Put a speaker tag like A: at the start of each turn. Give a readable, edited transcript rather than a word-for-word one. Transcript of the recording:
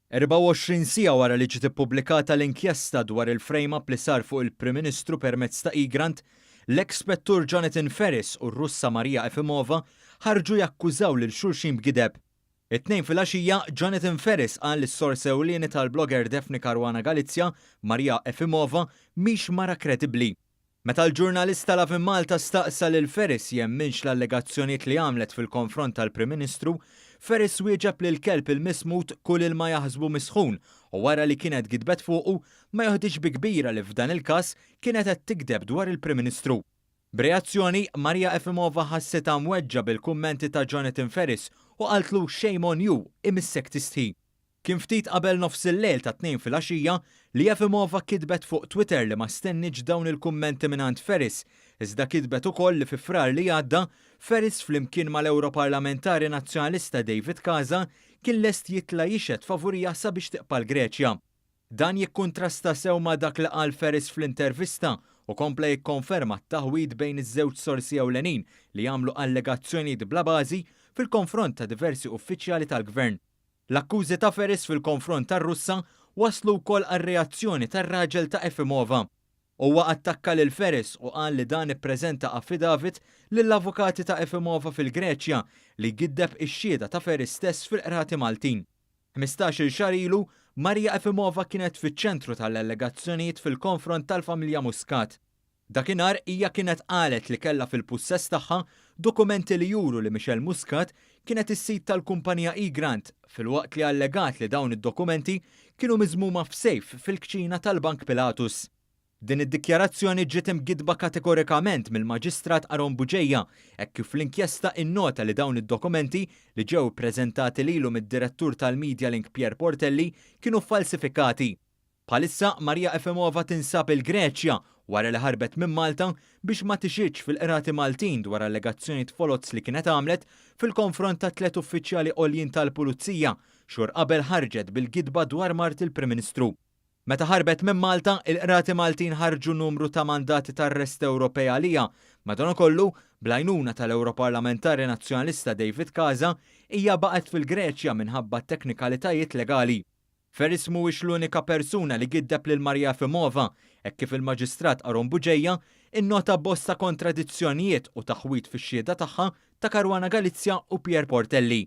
A: 24 siegħa wara li ġiet ippubblikata l-inkjesta dwar il-frame-up li sar fuq il-Prim Ministru permezz ta' e-grant, l-ekspettur Jonathan Ferris u r-Russa Marija Efimova ħarġu jakkużaw lil xulxin b'gideb. It-tnejn filgħaxija Jonathan Ferris qal lis-sors ewlieni tal-blogger Daphne Caruana Galizia, Marija Efimova, mhix mara kredibbli. Meta l-ġurnalista Lavin Malta staqsa lil Ferris jemminx l-allegazzjonijiet li għamlet fil-konfront tal-Prim Ministru, Ferris wieġeb li l-kelb il-mismut kull ilma jaħsbu misħun u wara li kienet gidbet fuqu ma joħdiġ bi kbira li f'dan il-każ kienet qed tikdeb dwar il-Prim Ministru. B'reazzjoni, Marija Efimova ħassitha mweġġa bil-kummenti ta' Jonathan Ferris u qaltlu shame on you, imissek tistħi. Kien ftit qabel nofs il-lejl ta' 2 filgħaxija li Efimova kitbet fuq Twitter li ma stenniġ dawn il-kummenti mingħand Ferris, iżda kitbet ukoll li fi frar li għadda Ferris flimkien mal-Ewroparlamentari Nazzjonalista David Casa kien lest jitla jixed favurija sabiex tiqpa l-Greċja. Dan jikkuntrasta sew ma' dak li qal Ferris fl-intervista u kompla jikkonferma t-taħwid bejn iż-żewġ sorsi ewlenin li jagħmlu allegazzjonijiet bla bażi fil-konfront ta' diversi uffiċjali tal-Gvern. L-akkużi ta' Ferris fil-konfront tar-Russa waslu wkoll għar-reazzjoni tar-raġel ta' Efimova. Huwa attakka lil Ferris u qal li dan ippreżenta affidavit lill-avukati ta' Efimova fil-Greċja li giddeb ix-xhieda ta' Ferris stess fil-qrati Maltin. 15-il xahar ilu, Marija Efimova kienet fiċ-ċentru tal-allegazzjonijiet fil-konfront tal-familja Muscat. Dakinhar hija kienet qalet li kellha fil-pussess tagħha dokumenti li juru li Michelle Muscat kienet is-sit tal-kumpanija e-grant filwaqt li allegat li dawn id-dokumenti kienu miżmuma f'sejf fil-kċina tal-Bank Pilatus. Din id-dikjarazzjoni ġiet imgidba kategorikament mill-Maġistrat Aron Buġejja hekk kif l-inkjesta innota li dawn id-dokumenti li ġew ippreżentati lilu mid-direttur tal-Media Link Pier Portelli kienu falsifikati. Bħalissa Marija Efimova tinsab il-Greċja wara li ħarbet minn Malta biex ma tixitx fil-qrati Maltin dwar allegazzjonijiet folots li kienet għamlet fil-konfront ta' 3 uffiċjali għoljin tal-Pulizija xhur qabel ħarġet bil-gidba dwar mart il-Prim Ministru. Meta ħarbet minn Malta, il-qrati Maltin ħarġu numru ta' mandati tar-Arrest Ewropej għalija, madankollu bl-għajnuna tal-Ewroparlamentari Nazzjonalista David Casa hija baqgħet fil-Greċja minħabba teknikalitajiet legali. Ferris mhuwiex l-unika persuna li giddeb lil Marija Efimova, hekk kif il-Maġistrat Aron Buġejja innota bosta kontradizzjonijiet u taħwit fix-xhieda tagħha ta' Caruana Galizia u Pier Portelli.